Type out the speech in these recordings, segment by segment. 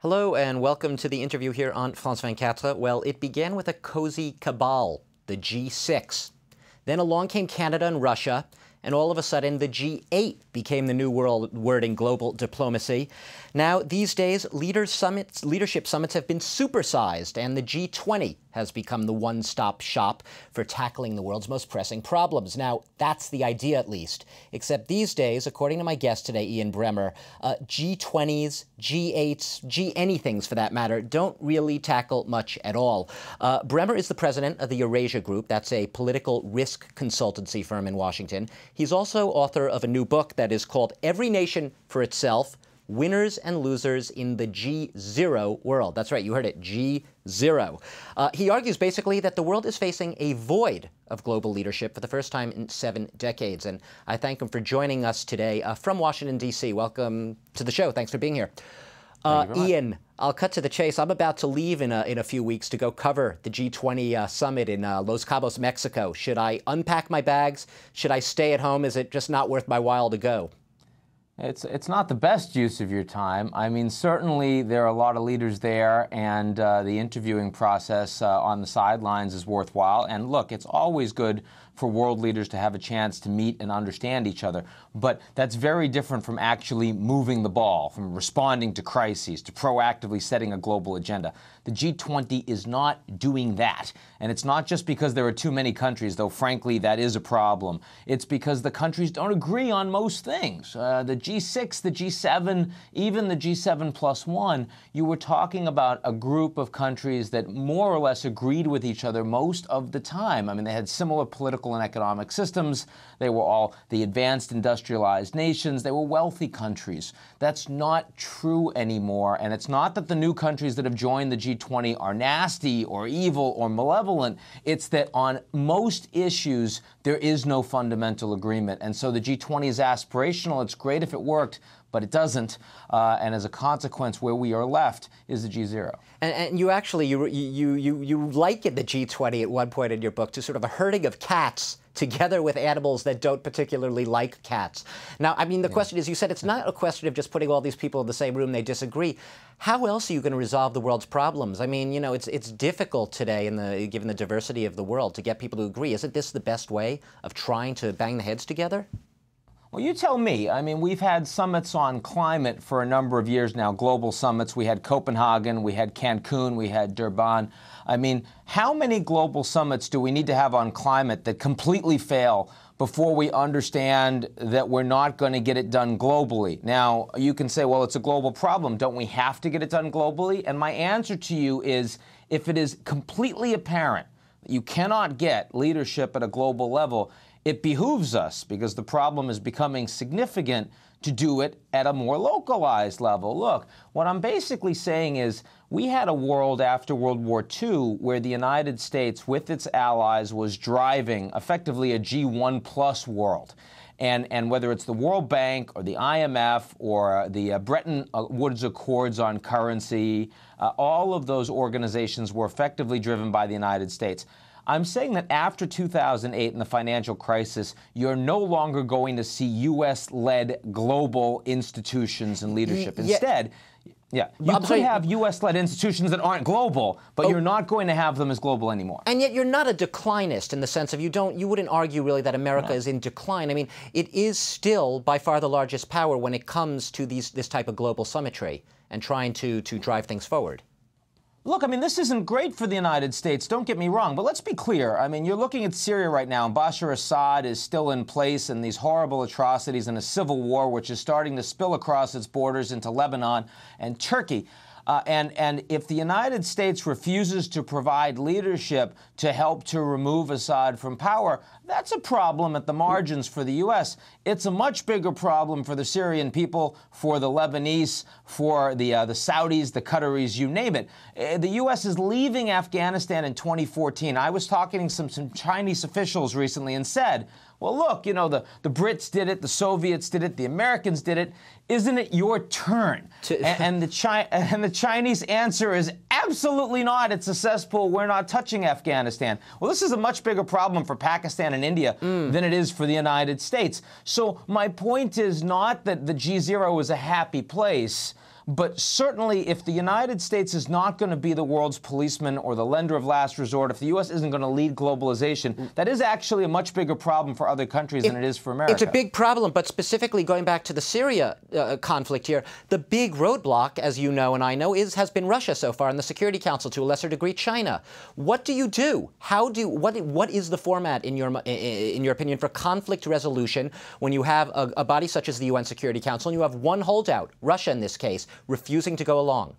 Hello and welcome to the interview here on France 24. Well, it began with a cozy cabal, the G6. Then along came Canada and Russia, and all of a sudden the G8 became the new word in global diplomacy. Now, these days, leadership summits have been supersized, and the G20 has become the one-stop shop for tackling the world's most pressing problems. Now, that's the idea, at least. Except these days, according to my guest today, Ian Bremmer, G20s, G8s, G-anythings for that matter, don't really tackle much at all. Bremmer is the president of the Eurasia Group. That's a political risk consultancy firm in Washington. He's also author of a new book that is called Every Nation for Itself: Winners and Losers in the G0 World. That's right, you heard it, G0. He argues basically that the world is facing a void of global leadership for the first time in 7 decades. And I thank him for joining us today from Washington, D.C. Welcome to the show. Thanks for being here. Ian, I'll cut to the chase. I'm about to leave in a few weeks to go cover the G20 summit in Los Cabos, Mexico. Should I unpack my bags? Should I stay at home? Is it just not worth my while to go? It's not the best use of your time. I mean, certainly there are a lot of leaders there, and the interviewing process on the sidelines is worthwhile. And look, it's always good for world leaders to have a chance to meet and understand each other. But that's very different from actually moving the ball, from responding to crises, to proactively setting a global agenda. The G20 is not doing that. And it's not just because there are too many countries, though frankly that is a problem. It's because the countries don't agree on most things. The G6, the G7, even the G7 plus one, you were talking about a group of countries that more or less agreed with each other most of the time. I mean, they had similar political and economic systems. They were all the advanced industrialized nations. They were wealthy countries. That's not true anymore. And it's not that the new countries that have joined the G20 are nasty or evil or malevolent. It's that on most issues, there is no fundamental agreement. And so the G20 is aspirational. It's great if it worked, but it doesn't. And as a consequence, where we are left is the G0. And you actually, you liken the G20 at one point in your book to sort of a herding of cats together with animals that don't particularly like cats. Now, I mean, the question is, you said it's not a question of just putting all these people in the same room, they disagree. How else are you going to resolve the world's problems? I mean, you know, it's difficult today, given the diversity of the world, to get people to agree. Isn't this the best way of trying to bang the heads together? Well, you tell me. I mean, we've had summits on climate for a number of years now, global summits. We had Copenhagen, we had Cancun, we had Durban. I mean, how many global summits do we need to have on climate that completely fail before we understand that we're not going to get it done globally? Now, you can say, well, it's a global problem. Don't we have to get it done globally? And my answer to you is, if it is completely apparent that you cannot get leadership at a global level, it behooves us, because the problem is becoming significant, to do it at a more localized level. Look, what I'm basically saying is, we had a world after World War II where the United States, with its allies, was driving effectively a G1 plus world. And whether it's the World Bank or the IMF or the Bretton Woods Accords on currency, all of those organizations were effectively driven by the United States. I'm saying that after 2008 and the financial crisis, you're no longer going to see U.S.-led global institutions and leadership. Instead, you could have U.S.-led institutions that aren't global, but you're not going to have them as global anymore. And yet you're not a declinist in the sense of you wouldn't argue really that America is in decline. I mean, it is still by far the largest power when it comes to this type of global summitry and trying to drive things forward. Look, I mean, this isn't great for the United States, don't get me wrong, but let's be clear. I mean, you're looking at Syria right now, and Bashar Assad is still in place, and these horrible atrocities and a civil war which is starting to spill across its borders into Lebanon and Turkey. And if the United States refuses to provide leadership to help to remove Assad from power, that's a problem at the margins for the U.S. It's a much bigger problem for the Syrian people, for the Lebanese, for the Saudis, the Qataris, you name it. The U.S. is leaving Afghanistan in 2014. I was talking to some Chinese officials recently and said, well, look, you know, the Brits did it, the Soviets did it, the Americans did it. Isn't it your turn? And the Chinese answer is absolutely not. It's a cesspool. We're not touching Afghanistan. Well, this is a much bigger problem for Pakistan and India than it is for the United States. So my point is not that the G0 is a happy place, but certainly if the United States is not going to be the world's policeman or the lender of last resort, if the U.S. isn't going to lead globalization, that is actually a much bigger problem for other countries than it is for America. It's a big problem, but specifically going back to the Syria conflict here, the big roadblock, as you know and I know, has been Russia so far in the Security Council, to a lesser degree China. What do you do? What is the format, in your opinion, for conflict resolution when you have a body such as the UN Security Council and you have one holdout, Russia in this case, refusing to go along?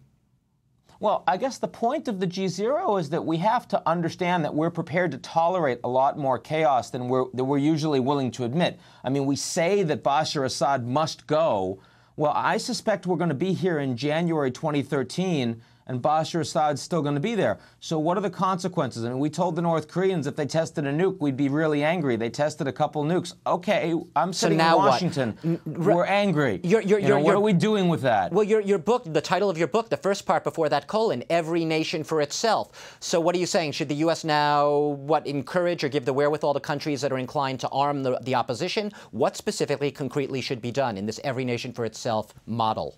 Well, I guess the point of the G0 is that we have to understand that we're prepared to tolerate a lot more chaos than we're usually willing to admit. I mean, we say that Bashar Assad must go. Well, I suspect we're going to be here in January 2013, and Bashar Assad's still going to be there. So what are the consequences? I mean, we told the North Koreans if they tested a nuke, we'd be really angry. They tested a couple nukes. Okay, I'm sitting in Washington. We're angry. What are we doing with that? Well, your book, the title of your book, the first part before that colon, Every Nation for Itself. So what are you saying? Should the U.S. now, encourage or give the wherewithal to countries that are inclined to arm the opposition? What specifically, concretely should be done in this Every Nation for Itself model?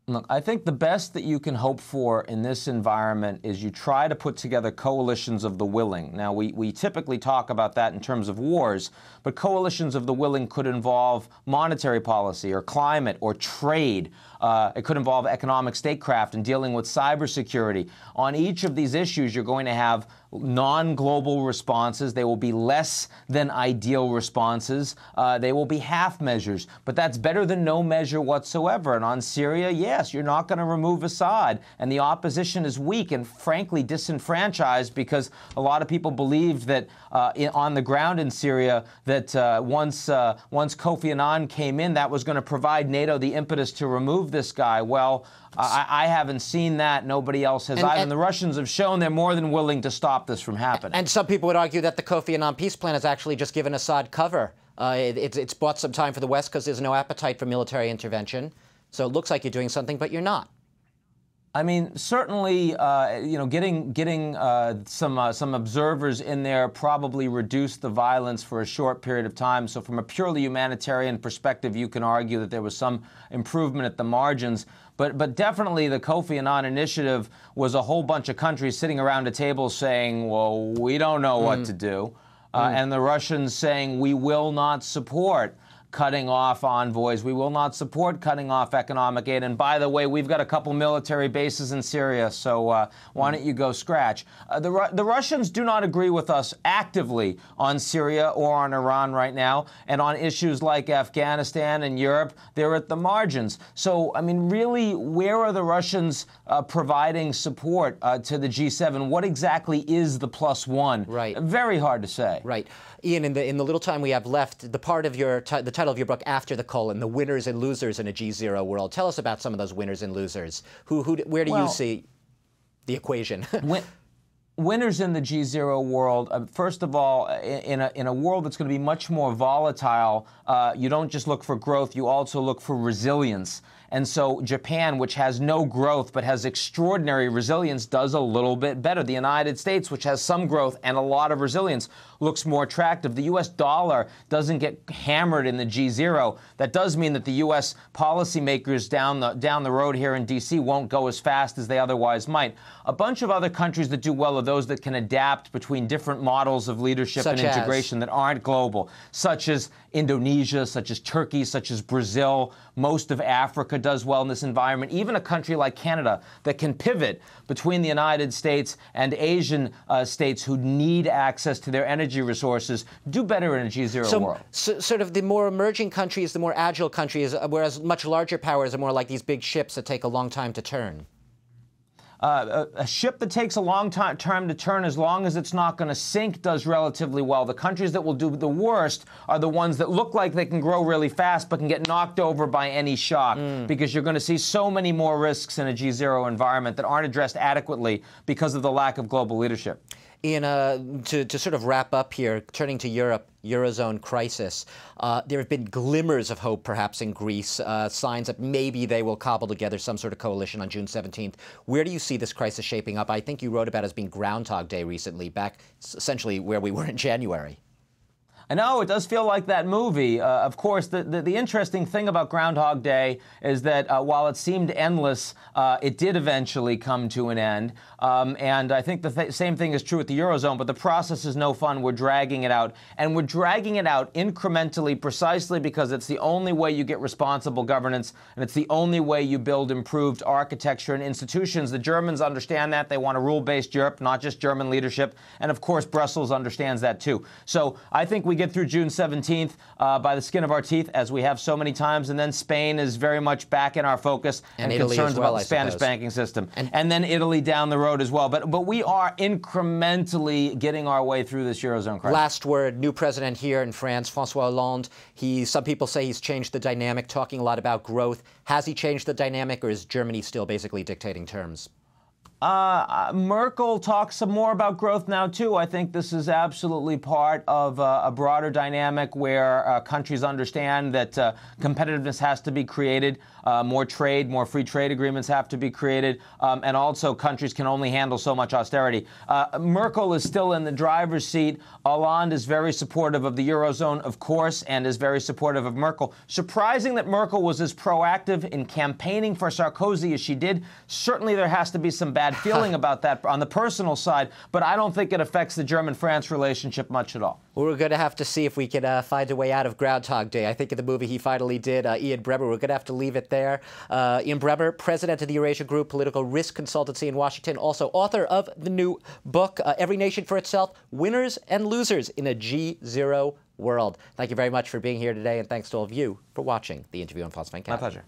Look, I think the best that you can hope for in this environment is you try to put together coalitions of the willing. Now, we typically talk about that in terms of wars, but coalitions of the willing could involve monetary policy or climate or trade. It could involve economic statecraft and dealing with cybersecurity. On each of these issues, you're going to have non-global responses. They will be less than ideal responses. They will be half measures, but that's better than no measure whatsoever. And on Syria, yes, you're not going to remove Assad, and the opposition is weak and frankly disenfranchised because a lot of people believed that on the ground in Syria that once Kofi Annan came in, that was going to provide NATO the impetus to remove this guy. Well, I haven't seen that. Nobody else has either. And the Russians have shown they're more than willing to stop this from happening. And some people would argue that the Kofi Annan peace plan has actually just given Assad cover. It's bought some time for the West because there's no appetite for military intervention. So it looks like you're doing something, but you're not. I mean, certainly, getting some observers in there probably reduced the violence for a short period of time. So from a purely humanitarian perspective, you can argue that there was some improvement at the margins. But definitely the Kofi Annan initiative was a whole bunch of countries sitting around a table saying, well, we don't know what to do. And the Russians saying, we will not support cutting off envoys. We will not support cutting off economic aid. And by the way, we've got a couple military bases in Syria, so why don't you go scratch? The Russians do not agree with us actively on Syria or on Iran right now, and on issues like Afghanistan and Europe, they're at the margins. So, I mean, really, where are the Russians providing support to the G7? What exactly is the +1? Right. Very hard to say. Right. Ian, in the little time we have left, the part of the title of your book, After the Colon, the winners and losers in a G0 world. Tell us about some of those winners and losers. Where do you see the equation? Winners in the G0 world, first of all, in a world that's going to be much more volatile, you don't just look for growth, you also look for resilience. And so Japan, which has no growth but has extraordinary resilience, does a little bit better. The United States, which has some growth and a lot of resilience, looks more attractive. The U.S. dollar doesn't get hammered in the G0. That does mean that the U.S. policymakers down the road here in D.C. won't go as fast as they otherwise might. A bunch of other countries that do well are those that can adapt between different models of leadership and integration that aren't global, such as Indonesia, such as Turkey, such as Brazil. Most of Africa does well in this environment. Even a country like Canada that can pivot between the United States and Asian states who need access to their energy resources do better in a G0 world. So sort of the more emerging countries, the more agile countries, whereas much larger powers are more like these big ships that take a long time to turn. A ship that takes a long time to turn, as long as it's not going to sink, does relatively well. The countries that will do the worst are the ones that look like they can grow really fast but can get knocked over by any shock, because you're going to see so many more risks in a G0 environment that aren't addressed adequately because of the lack of global leadership. To sort of wrap up here, turning to Europe, Eurozone crisis, there have been glimmers of hope perhaps in Greece, signs that maybe they will cobble together some sort of coalition on June 17th. Where do you see this crisis shaping up? I think you wrote about it as being Groundhog Day recently, back essentially where we were in January. I know, it does feel like that movie. Of course, the interesting thing about Groundhog Day is that while it seemed endless, it did eventually come to an end. And I think the same thing is true with the Eurozone, but the process is no fun. We're dragging it out. And we're dragging it out incrementally precisely because it's the only way you get responsible governance, and it's the only way you build improved architecture and institutions. The Germans understand that. They want a rule-based Europe, not just German leadership. And of course, Brussels understands that too. So I think we get through June 17th by the skin of our teeth, as we have so many times, and then Spain is very much back in our focus, and concerns about the Spanish banking system, and then Italy down the road as well. But we are incrementally getting our way through this Eurozone crisis. Last word, new president here in France, François Hollande. Some people say he's changed the dynamic, talking a lot about growth. Has he changed the dynamic, or is Germany still basically dictating terms? Merkel talks some more about growth now, too. I think this is absolutely part of a broader dynamic where countries understand that competitiveness has to be created, more trade, more free trade agreements have to be created, and also countries can only handle so much austerity. Merkel is still in the driver's seat. Hollande is very supportive of the Eurozone, of course, and is very supportive of Merkel. Surprising that Merkel was as proactive in campaigning for Sarkozy as she did. Certainly there has to be some bad feeling about that on the personal side, but I don't think it affects the German-France relationship much at all. Well, we're going to have to see if we can find a way out of Groundhog Day. I think in the movie he finally did. Ian Bremmer, we're going to have to leave it there. Ian Bremmer, president of the Eurasia Group, political risk consultancy in Washington, also author of the new book, Every Nation for Itself, Winners and Losers in a G0 World. Thank you very much for being here today, and thanks to all of you for watching the interview on France 24. My pleasure.